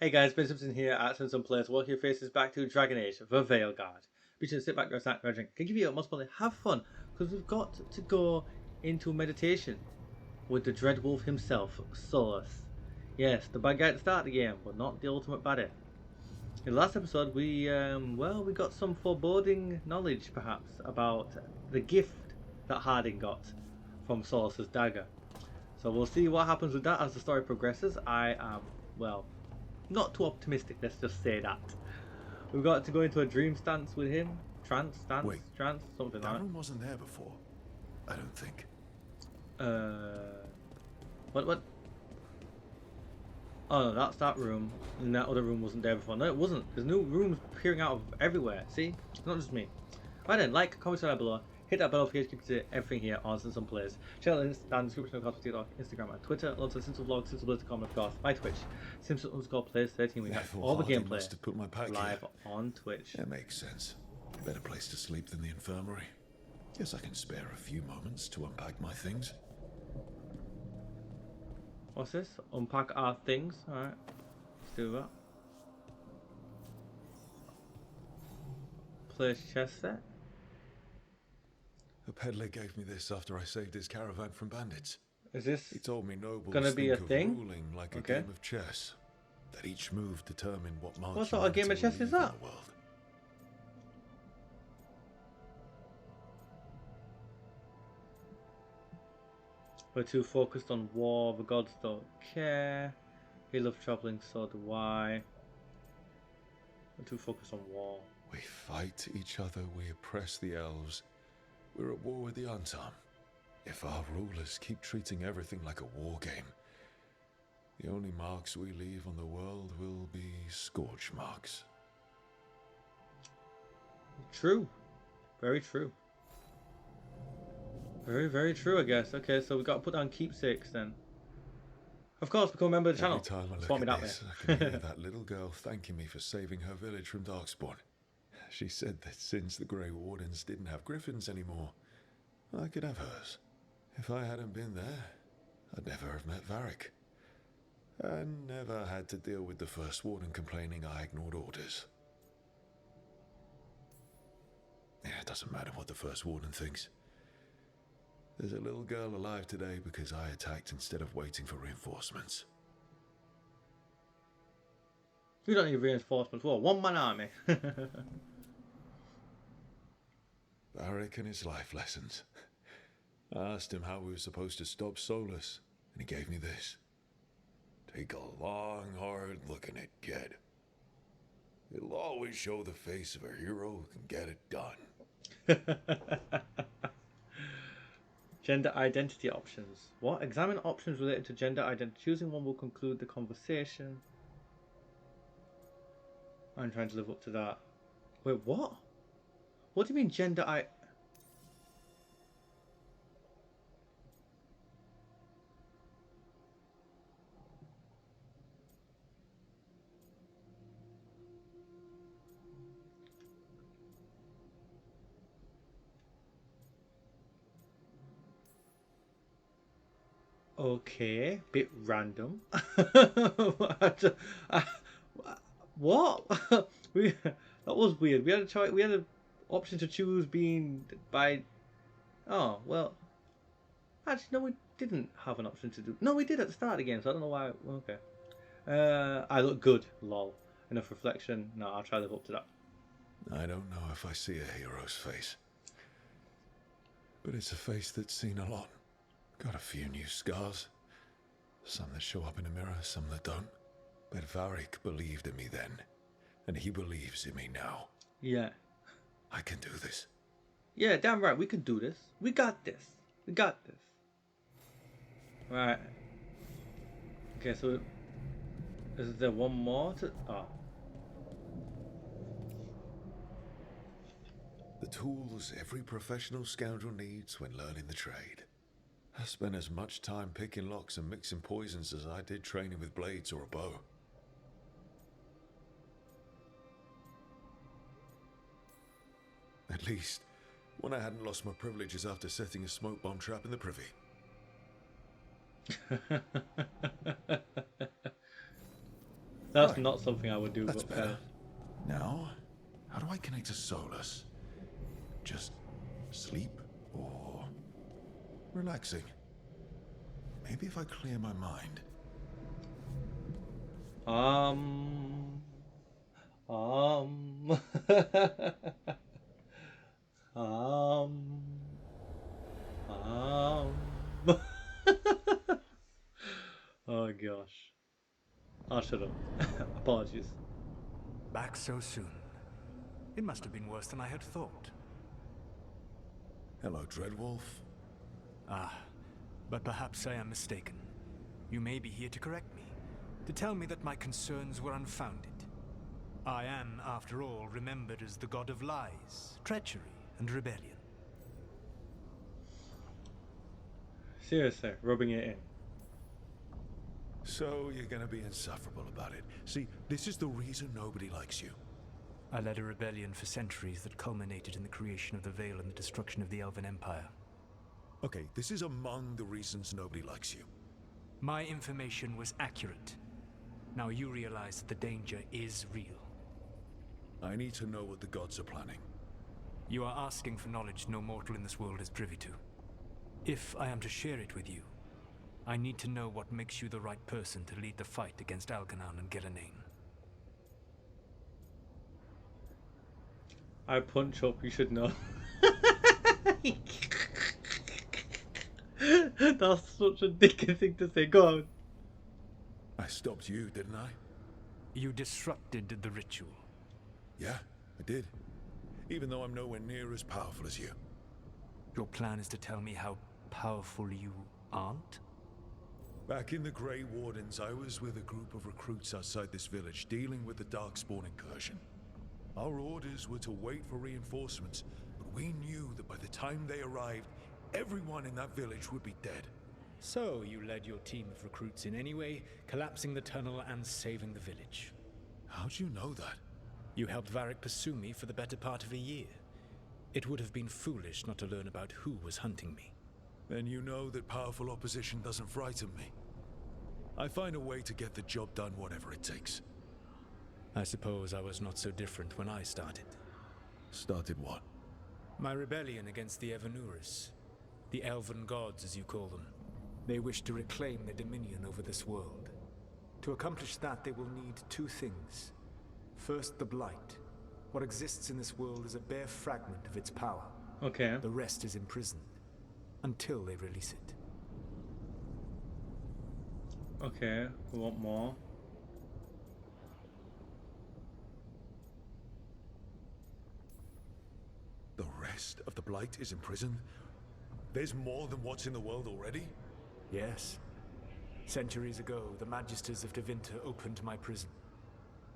Hey guys, Ben Simpson here at Simpson Plays. Welcome your faces back to Dragon Age, the Veilguard. Be sure to sit back, grab a snack, grab a drink. Can give you a possibility, have fun, because we've got to go into meditation with the DragonWolf himself, Solas. Yes, the bad guy at the start of the game, but not the ultimate baddie. In the last episode, we got some foreboding knowledge, perhaps, about the gift that Harding got from Solas's dagger. So we'll see what happens with that as the story progresses. I am, well, not too optimistic, let's just say that. We've got to go into a dream stance with him. Trance, something that like room wasn't there before, I don't think. What? Oh no, that's that room. And that other room wasn't there before. No, it wasn't. There's new rooms appearing out of everywhere. See? It's not just me. Right then, like, comment down below. Hit that bell notification to see everything here on Simpson Plays. Check out the down description of TikTok, Instagram, and Twitter. Alongside Simpson Vlogs, Simpson Plays.com, of course, my Twitch, Simpson_Plays13. We have all the gameplay must have put my pack live here. on Twitch. That makes sense. Better place to sleep than the infirmary. Guess I can spare a few moments to unpack my things. What's this? Unpack our things. Alright. Let's do that. Place chest set. A peddler gave me this after I saved his caravan from bandits. Is this He told me nobles gonna be a think of thing? ruling like a game of chess. That each move determined what march What sort of game of chess is that? We're too focused on war, the gods don't care. He loves travelling, so do I. We're too focused on war. We fight each other, we oppress the elves. We're at war with the Untarm. If our rulers keep treating everything like a war game, the only marks we leave on the world will be scorch marks. True. Very true. Very, very true, I guess. Okay, so we've got to put down keepsakes then. Of course, become a member of the channel. Every time I Swap look me at that this, way. I can hear that little girl thanking me for saving her village from Darkspawn. She said that since the Grey Wardens didn't have griffins anymore, I could have hers. If I hadn't been there, I'd never have met Varric. And never had to deal with the First Warden complaining I ignored orders. Yeah, it doesn't matter what the First Warden thinks. There's a little girl alive today because I attacked instead of waiting for reinforcements. We don't need reinforcements. Well, one-man army. Varric and his life lessons. I asked him how we were supposed to stop Solas, and he gave me this. Take a long, hard look in it, kid. It'll always show the face of a hero who can get it done. Gender identity options. What? Examine options related to gender identity. Choosing one will conclude the conversation. I'm trying to live up to that. Wait, what? What do you mean gender Okay, bit random. What? That was weird. We had a choice. We had an option to choose being by. Oh well. Actually, no, we didn't have an option to do. No, we did at the start of the game. So I don't know why. Okay. I look good. Lol. Enough reflection. No, I'll try to live up to that. I don't know if I see a hero's face, but it's a face that's seen a lot. Got a few new scars. Some that show up in a mirror, some that don't. But Varric believed in me then, and he believes in me now. Yeah. I can do this. Yeah, damn right. We can do this. We got this. We got this. Right. Okay, so is there one more to? Oh. The tools every professional scoundrel needs when learning the trade. I spent as much time picking locks and mixing poisons as I did training with blades or a bow. At least, when I hadn't lost my privileges after setting a smoke bomb trap in the privy. That's Right. not something I would do, That's but better. Now, how do I connect to Solas? Just sleep or relaxing? Maybe if I clear my mind. Um, um, um. Oh gosh. I'll shut up. Apologies. Back so soon. It must have been worse than I had thought. Hello, DragonWolf. Ah, but perhaps I am mistaken. You may be here to correct me, to tell me that my concerns were unfounded. I am, after all, remembered as the god of lies, treachery, and rebellion. Seriously, rubbing it in. So you're gonna be insufferable about it. See, this is the reason nobody likes you. I led a rebellion for centuries that culminated in the creation of the Veil and the destruction of the Elven Empire. Okay, this is among the reasons nobody likes you. My information was accurate. Now you realize that the danger is real. I need to know what the gods are planning. You are asking for knowledge no mortal in this world is privy to. If I am to share it with you, I need to know what makes you the right person to lead the fight against Algernon and Gillenane. I punch up, you should know. That's such a dickhead thing to say. Go on. I stopped you, didn't I? You disrupted the ritual. Yeah, I did. Even though I'm nowhere near as powerful as you. Your plan is to tell me how powerful you aren't? Back in the Grey Wardens, I was with a group of recruits outside this village dealing with the Darkspawn incursion. Our orders were to wait for reinforcements, but we knew that by the time they arrived, everyone in that village would be dead. So you led your team of recruits in any way, collapsing the tunnel and saving the village. How'd you know that? You helped Varric pursue me for the better part of a year. It would have been foolish not to learn about who was hunting me. Then you know that powerful opposition doesn't frighten me. I find a way to get the job done whatever it takes. I suppose I was not so different when I started. Started what? My rebellion against the Evanuris. The Elven gods, as you call them. They wish to reclaim their dominion over this world. To accomplish that, they will need two things. First, the Blight. What exists in this world is a bare fragment of its power. Okay. The rest is imprisoned, until they release it. Okay, we want more. The rest of the Blight is imprisoned? There's more than what's in the world already? Yes. Centuries ago, the Magisters of Tevinter opened my prison.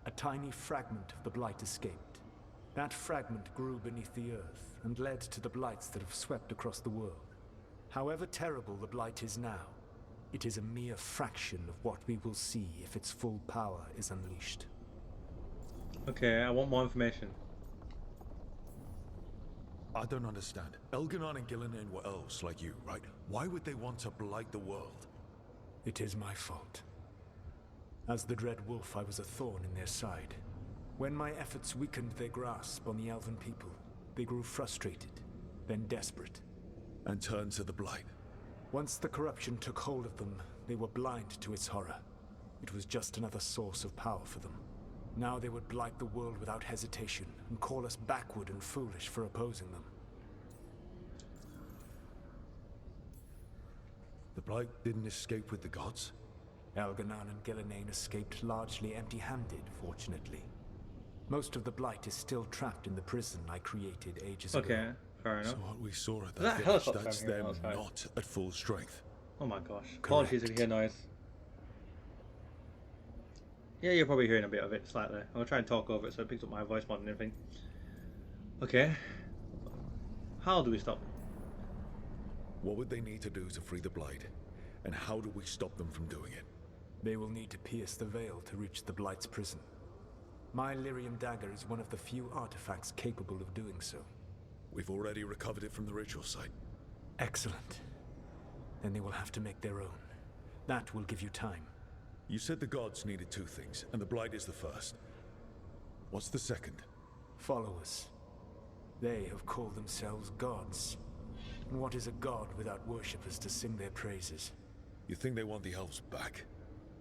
A tiny fragment of the Blight escaped. That fragment grew beneath the earth and led to the Blights that have swept across the world. However terrible the Blight is now, it is a mere fraction of what we will see if its full power is unleashed. Okay, I want more information. I don't understand. Elgernon and Gillenane were elves like you, right? Why would they want to blight the world? It is my fault. As the Dread Wolf, I was a thorn in their side. When my efforts weakened their grasp on the Elven people, they grew frustrated, then desperate. And turned to the Blight. Once the corruption took hold of them, they were blind to its horror. It was just another source of power for them. Now they would blight the world without hesitation and call us backward and foolish for opposing them. The Blight didn't escape with the gods? Algernon and Gillenane escaped largely empty-handed, fortunately. Most of the Blight is still trapped in the prison I created ages ago. Okay, fair enough. So what we saw at that that village, helicopter that's here them outside? not at full strength. Oh my gosh. Apologies if you Correct. hear noise. Yeah, you're probably hearing a bit of it slightly. I'm gonna try and talk over it so it picks up my voice more than anything. Okay. How do we stop them? What would they need to do to free the Blight? And how do we stop them from doing it? They will need to pierce the veil to reach the Blight's prison. My Lyrium dagger is one of the few artifacts capable of doing so. We've already recovered it from the ritual site. Excellent. Then they will have to make their own. That will give you time. You said the gods needed two things, and the Blight is the first. What's the second? Followers. They have called themselves gods. And what is a god without worshippers to sing their praises? You think they want the elves back?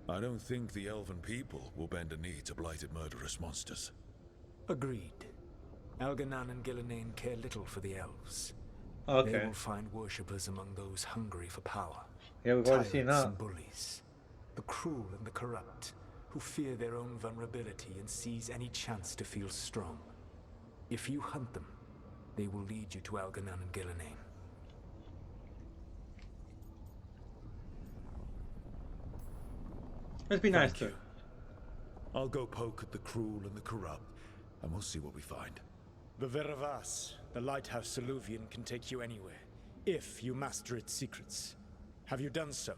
I don't think the elven people will bend a knee to blighted murderous monsters. Agreed. Elganan and Gillenane care little for the elves. Okay. They will find worshippers among those hungry for power. Yeah, we've already seen Tyrants that. and bullies. The cruel and the corrupt, who fear their own vulnerability and seize any chance to feel strong. If you hunt them, they will lead you to Elganan and Gillenane. Let's be nice Thank to you. I'll go poke at the cruel and the corrupt, and we'll see what we find. The Veravas, the lighthouse eluvian, can take you anywhere, if you master its secrets. Have you done so?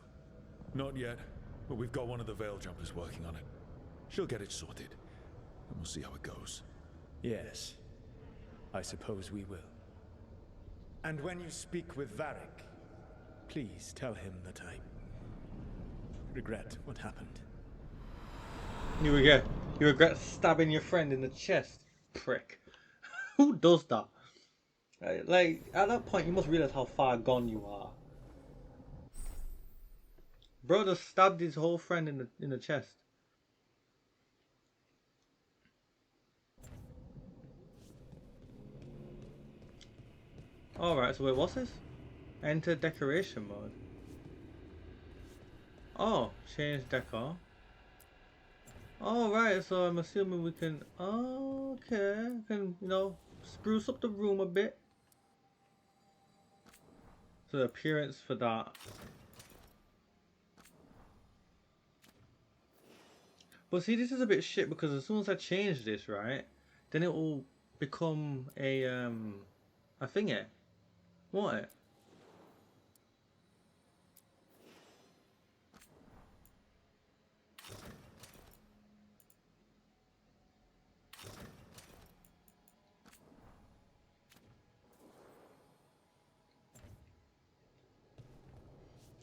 Not yet, but we've got one of the Veil Jumpers working on it. She'll get it sorted, and we'll see how it goes. Yes. I suppose we will. And when you speak with Varric, please tell him that I regret what happened. You regret stabbing your friend in the chest, prick. Who does that? Like, at that point, you must realize how far gone you are. Bro just stabbed his whole friend in the chest. Alright, so wait, what's this? Enter decoration mode. Oh, change decor. Alright, so I'm assuming we can... Oh, okay. Can, you know, spruce up the room a bit. So the appearance for that. But see, this is a bit shit because as soon as I change this, right, then it will become a thingy. Won't it?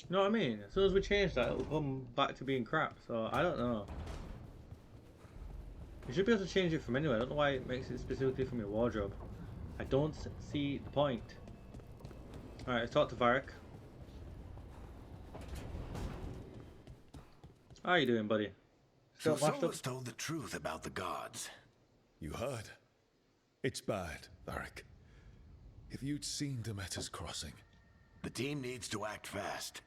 You know what I mean? As soon as we change that, it'll come back to being crap. So I don't know. You should be able to change it from anywhere. I don't know why it makes it specifically from your wardrobe. I don't see the point. Alright, let's talk to Varric. How are you doing, buddy? So Still washed up? Solas told the truth about the gods. You heard? It's bad, Varric. If you'd seen Demeter's crossing... The team needs to act fast.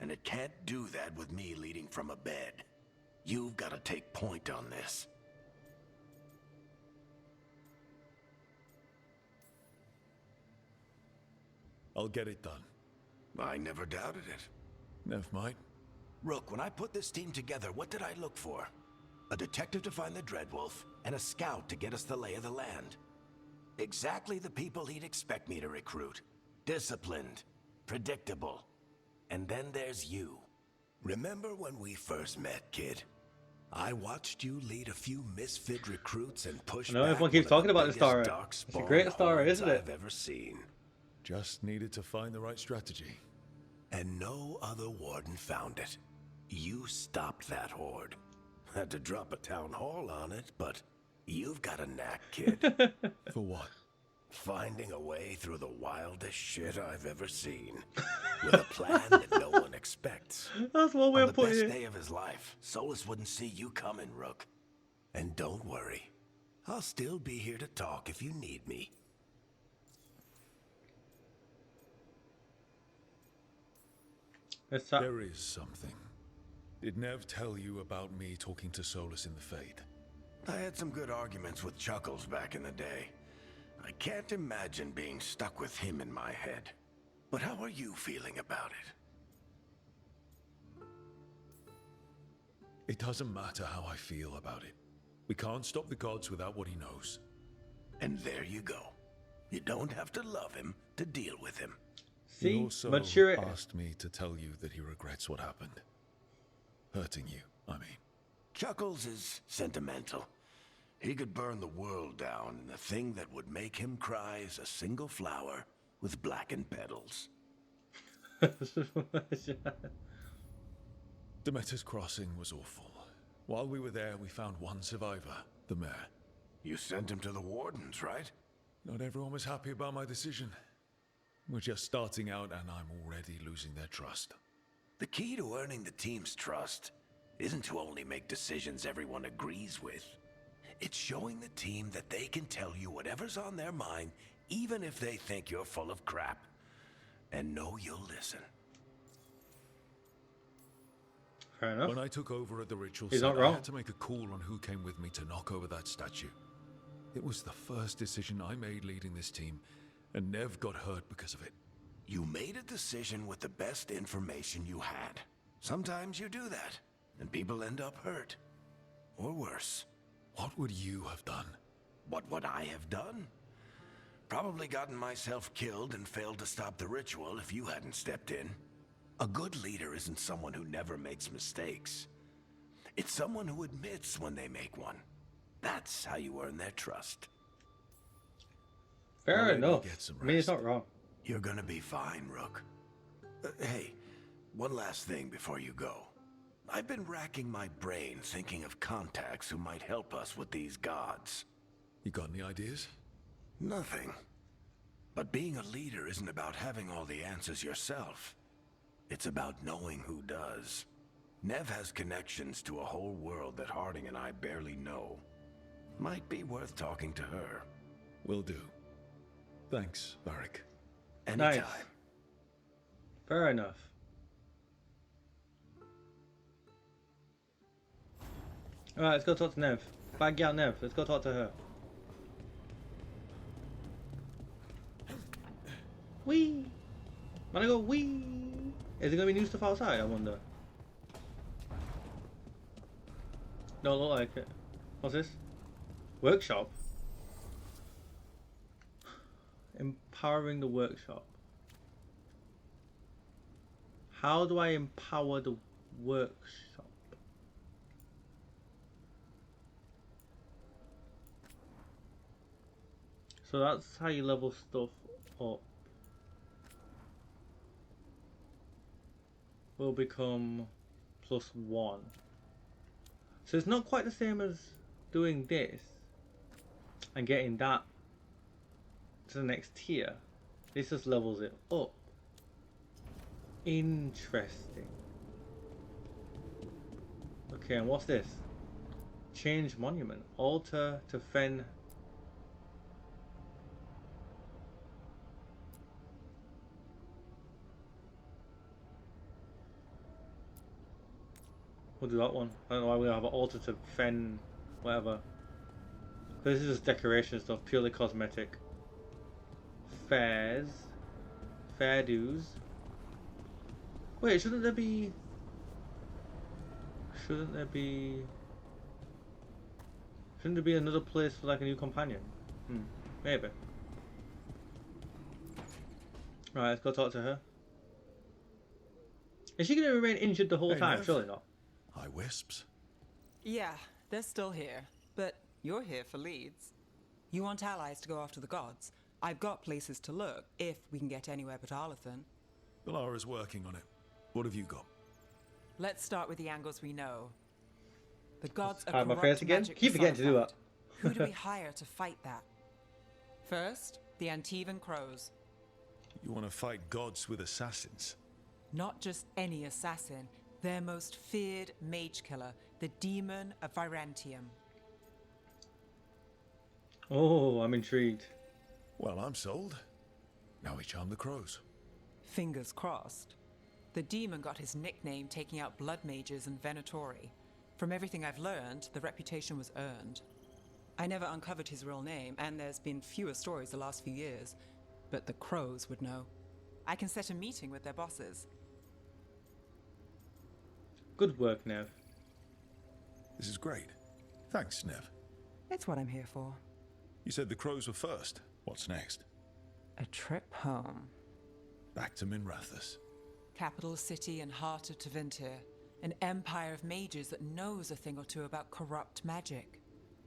And it can't do that with me leading from a bed. You've got to take point on this. I'll get it done. I never doubted it. Never mind. Rook, when I put this team together, what did I look for? A detective to find the DragonWolf, and a scout to get us the lay of the land. Exactly the people he'd expect me to recruit. Disciplined, predictable. And then there's you. Remember when we first met, kid? I watched you lead a few misfit recruits and push I know back everyone keeps one of talking the about this biggest story. darkspawn It's a great story, hordes isn't it? I've ever seen. Just needed to find the right strategy. And no other warden found it. You stopped that horde. Had to drop a town hall on it, but you've got a knack, kid. For what? Finding a way through the wildest shit I've ever seen. With a plan that no one expects. That's one way On of the putting best it. day of his life, Solas wouldn't see you coming, Rook. And don't worry. I'll still be here to talk if you need me. Let's talk. There is something. Did Neve tell you about me talking to Solas in the Fade? I had some good arguments with Chuckles back in the day. I can't imagine being stuck with him in my head. But how are you feeling about it? It doesn't matter how I feel about it. We can't stop the gods without what he knows. And there you go. You don't have to love him to deal with him. He See, also maturity. asked me to tell you that he regrets what happened. Hurting you, I mean. Chuckles is sentimental. He could burn the world down, and the thing that would make him cry is a single flower with blackened petals. Demeter's crossing was awful. While we were there, we found one survivor, the mayor. You sent him to the wardens, right? Not everyone was happy about my decision. We're just starting out and I'm already losing their trust. The key to earning the team's trust isn't to only make decisions everyone agrees with. It's showing the team that they can tell you whatever's on their mind, even if they think you're full of crap. And know you'll listen. Fair enough. When I took over at the ritual He's site, not wrong. I had to make a call on who came with me to knock over that statue. It was the first decision I made leading this team, and Neve got hurt because of it. You made a decision with the best information you had. Sometimes you do that, and people end up hurt. Or worse. What would you have done? What would I have done? Probably gotten myself killed and failed to stop the ritual if you hadn't stepped in. A good leader isn't someone who never makes mistakes. It's someone who admits when they make one. That's how you earn their trust. Fair I'll let you enough. get some I mean, it's rest. not wrong. You're gonna be fine, Rook. Hey, one last thing before you go. I've been racking my brain thinking of contacts who might help us with these gods. You got any ideas? Nothing. But being a leader isn't about having all the answers yourself. It's about knowing who does. Neve has connections to a whole world that Harding and I barely know. Might be worth talking to her. Will do. Thanks, Varric. Anytime. Nice. Fair enough. Alright, let's go talk to Neve. Bad gal Neve, let's go talk to her. Wee! Wanna go wee? Is it gonna be new stuff outside, I wonder? Don't look like it. What's this? Workshop? Empowering the workshop. How do I empower the workshop? So that's how you level stuff up. Will become +1. So it's not quite the same as doing this and getting that to the next tier. This just levels it up. Interesting. Okay, and what's this? Change monument. Alter to Fen. We'll do that one. I don't know why we have an altar to Fen, whatever. This is just decoration stuff, purely cosmetic. Fairs. Fair dues. Wait, shouldn't there be... Shouldn't there be another place for like a new companion? Maybe. Right, let's go talk to her. Is she going to remain injured the whole Hey, time? Neve. Surely not. Hi, Wisps. Yeah, they're still here. But you're here for leads. You want allies to go after the gods? I've got places to look, if we can get anywhere but Arlathan. Balara's working on it. What have you got? Let's start with the angles we know. The gods are hide my corrupt face again? magic Keep forgetting to do personified. Who do we hire to fight that? First, the Antivan Crows. You want to fight gods with assassins? Not just any assassin, their most feared mage killer, the demon of Virantium. Oh, I'm intrigued. Well, I'm sold. Now we charm the crows. Fingers crossed. The demon got his nickname taking out blood mages and Venatori. From everything I've learned, the reputation was earned. I never uncovered his real name, and there's been fewer stories the last few years, but the crows would know. I can set a meeting with their bosses. Good work, Neve. This is great. Thanks, Neve. It's what I'm here for. You said the crows were first. What's next? A trip home. Back to Minrathous. Capital city and heart of Tevinter. An empire of mages that knows a thing or two about corrupt magic.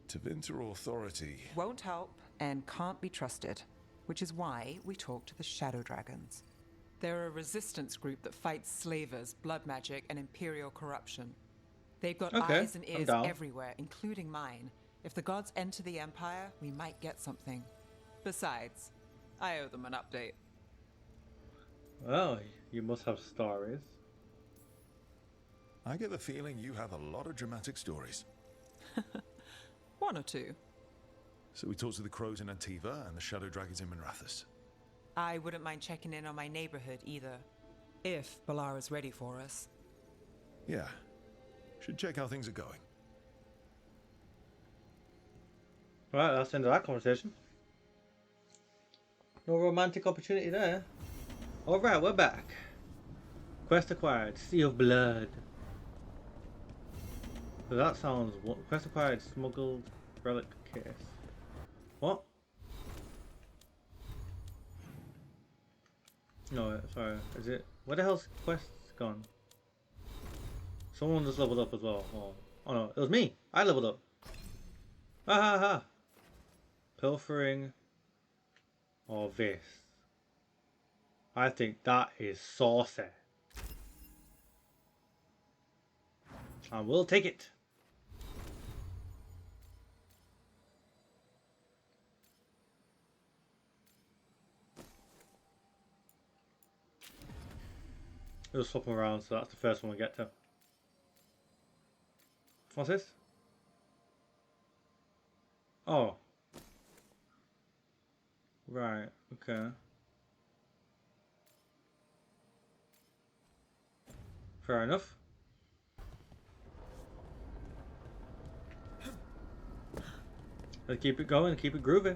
Tevinter authority. Won't help and can't be trusted, which is why we talk to the Shadow Dragons. They're a resistance group that fights slavers, blood magic, and imperial corruption. They've got Okay, eyes and I'm ears down. everywhere, including mine. If the gods enter the Empire, we might get something. Besides, I owe them an update. Well, you must have stories. I get the feeling you have a lot of dramatic stories. One or two. So we talked to the crows in Antiva and the shadow dragons in Minrathous. I wouldn't mind checking in on my neighborhood either. If Balara's ready for us. Yeah. Should check how things are going. Right, that's the end of that conversation. No romantic opportunity there. Alright, we're back. Quest acquired, Sea of Blood. So that sounds... Quest acquired, smuggled relic case. What? No, sorry. Is it... Where the hell's quest gone? Someone just leveled up as well. Oh no, it was me! I leveled up! Ha ha ha! Pilfering... or this. I think that is saucy. And we'll take it. It'll swap them around, so that's the first one we get to. What's this? Oh. Right, okay. Fair enough. Let's keep it going, keep it groovy.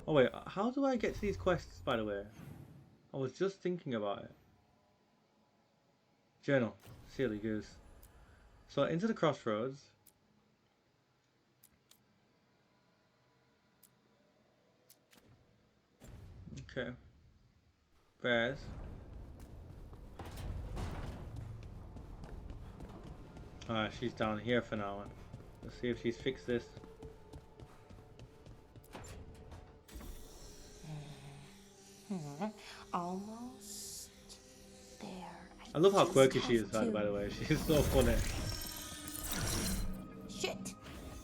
Oh wait, how do I get to these quests, by the way? I was just thinking about it. Journal. Silly goose. So into the crossroads. Okay. Bears. Alright, she's down here for now. Let's see if she's fixed this. Almost there. I love how just quirky she is, have by to- the way. She's so funny. Shit.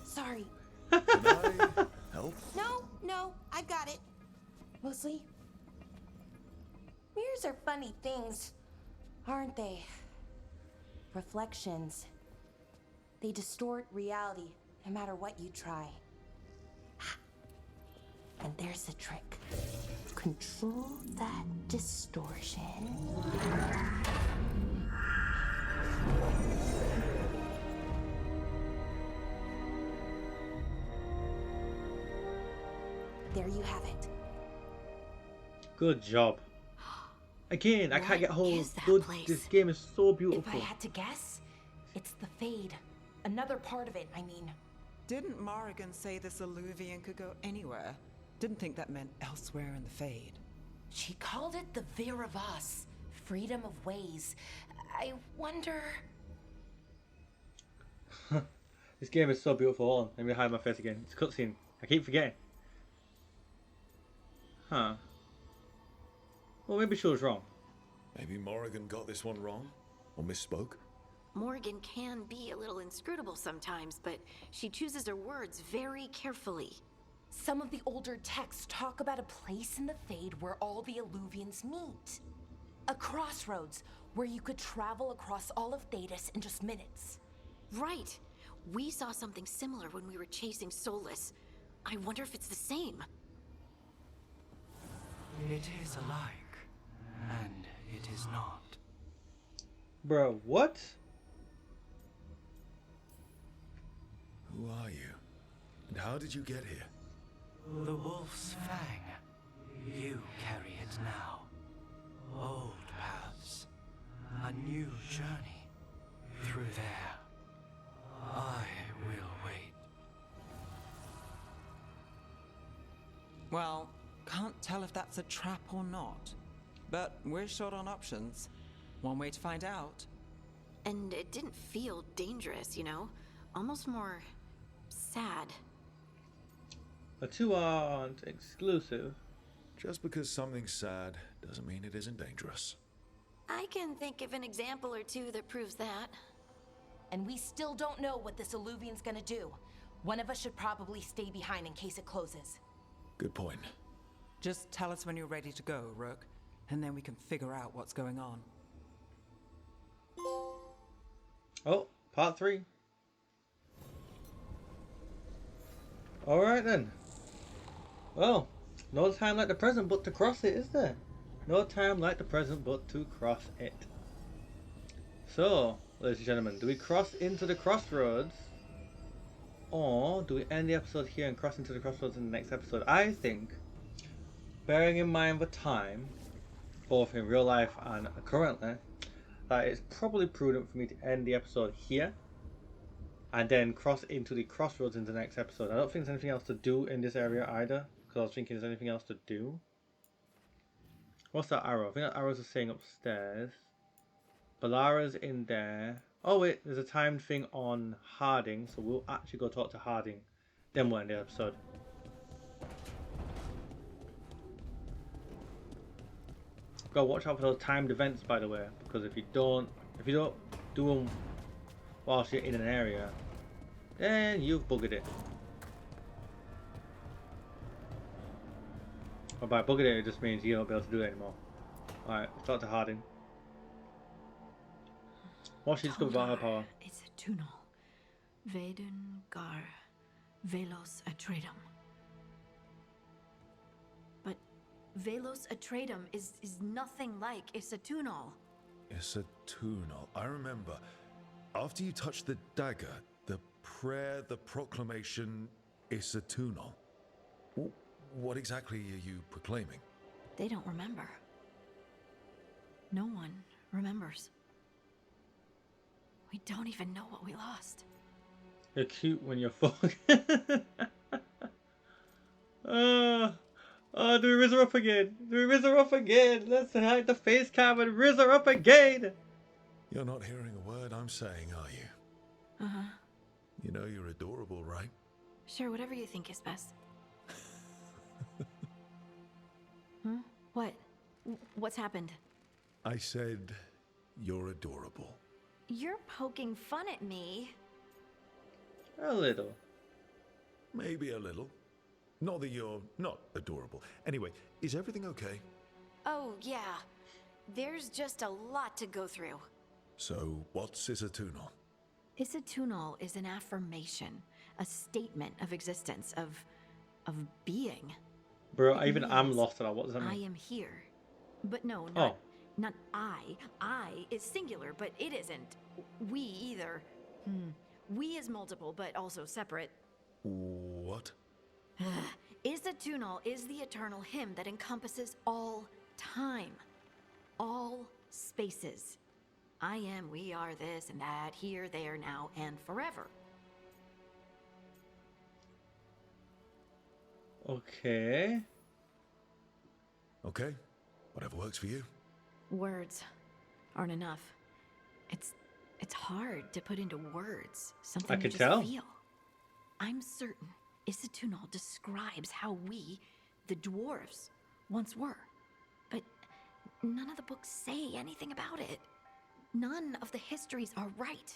Sorry. Can I help? No, I got it. Mostly. Mirrors are funny things, aren't they? Reflections. They distort reality, no matter what you try. And there's the trick. Control that distortion. There you have it. Good job. Again, I can't What get hold is of that good. place? This game is so If I beautiful. had to guess, it's the Fade. Another part of it, I mean. Didn't Morrigan say this eluvian could go anywhere? Didn't think that meant elsewhere in the Fade. She called it the Vir of Us, freedom of ways. I wonder... This game is so beautiful. Hold on, let me hide my face again. It's a cutscene. I keep forgetting. Huh. Well, maybe she was wrong. Maybe Morrigan got this one wrong? Or misspoke? Morgan can be a little inscrutable sometimes, but she chooses her words very carefully. Some of the older texts talk about a place in the Fade where all the eluvians meet. A crossroads where you could travel across all of Thedas in just minutes. Right. We saw something similar when we were chasing Solas. I wonder if it's the same. It is alike, and it is not. Bro, what? Who are you? And how did you get here? The Wolf's Fang. You carry it now. Old paths. A new journey. Through there. I will wait. Well, can't tell if that's a trap or not. But we're short on options. One way to find out. And it didn't feel dangerous, you know? Almost more sad. The two aren't exclusive. Just because something's sad doesn't mean it isn't dangerous. I can think of an example or two that proves that. And we still don't know what this eluvian's gonna do. One of us should probably stay behind in case it closes. Good point. Just tell us when you're ready to go, Rook, and then we can figure out what's going on. Oh, part 3. Alright then. Well, no time like the present but to cross it, is there? No time like the present but to cross it. So, ladies and gentlemen, do we cross into the crossroads? Or do we end the episode here and cross into the crossroads in the next episode? I think, bearing in mind the time, both in real life and currently, that it's probably prudent for me to end the episode here and then cross into the crossroads in the next episode. I don't think there's anything else to do in this area either, because I was thinking, is there anything else to do? What's that arrow? I think that arrow's just saying upstairs. Balara's in there. Oh wait, there's a timed thing on Harding, so we'll actually go talk to Harding. Then we'll end the episode. Gotta watch out for those timed events, by the way, because if you don't do them whilst you're in an area, then you've buggered it. Or by buggered it, it just means you won't be able to do it anymore. Alright, let's talk to Harding. What's she discovered about her power? It's a tunnel. Veilguard, Velos Atreitum. But Velos Atreitum is nothing like Isatunal. Isatunal. I remember. After you touched the dagger, the prayer, the proclamation, Isatunal. What exactly are you proclaiming? They don't remember. No one remembers. We don't even know what we lost. You're cute when you're full. Oh, do we riz her up again? Do we riz her up again? Let's hide the face cam and riz her up again. You're not hearing a word I'm saying, are you? Uh-huh. You know you're adorable, right? Sure, whatever you think is best. Huh? What? What's happened? I said you're adorable. You're poking fun at me. A little. Maybe a little. Not that you're not adorable. Anyway, is everything okay? Oh, yeah. There's just a lot to go through. So, what's Isatunal? Isatunal is an affirmation, a statement of existence, of being. Bro, It even I'm means lost at that. What does that mean? I am here. But no, Oh. not I. I is singular, but it isn't. We either. We is multiple, but also separate. What? Isatunal is the eternal hymn that encompasses all time, all spaces. I am, we are, this and that, here, there, now, and forever. Okay. Okay. Whatever works for you. Words aren't enough. It's hard to put into words something I you could just tell. feel. I'm certain Isatunal describes how we, the dwarves, once were. But none of the books say anything about it. None of the histories are right.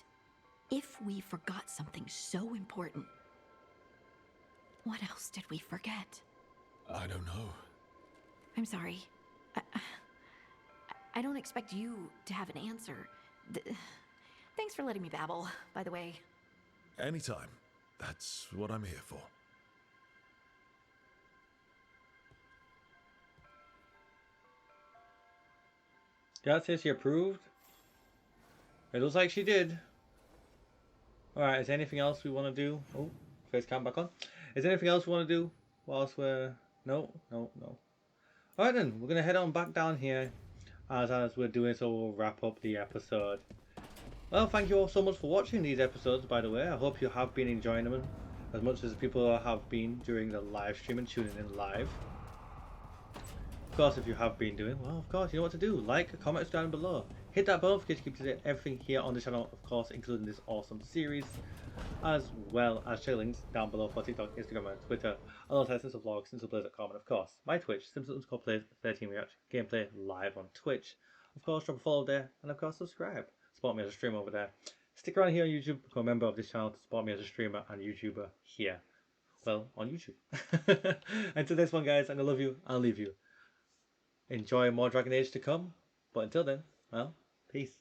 If we forgot something so important, what else did we forget? I don't know. I'm sorry. I don't expect you to have an answer. Thanks for letting me babble, by the way. Anytime. That's what I'm here for. Dad says she approved. It looks like she did. Alright, is there anything else we want to do? Oh, face cam back on. Is there anything else we want to do whilst we're... No. Alright then, we're going to head on back down here as we're doing, so we'll wrap up the episode. Well, thank you all so much for watching these episodes, by the way. I hope you have been enjoying them as much as people have been during the live stream and tuning in live. Of course, if you have been doing, well, of course, you know what to do. Like, comment down below. Hit that bell notification to keep you up to date everything here on the channel, of course, including this awesome series, as well as check links down below for TikTok, Instagram, and Twitter, alongside Simpsonvlogs, simpsonplays.com, and of course, my Twitch, Simpsons_Plays13 React Gameplay live on Twitch. Of course, drop a follow there, and of course, subscribe. Support me as a streamer over there. Stick around here on YouTube, become a member of this channel to support me as a streamer and YouTuber here. Well, on YouTube. Until this one, guys, I'm gonna love you, I'll leave you. Enjoy more Dragon Age to come, but until then, well, peace.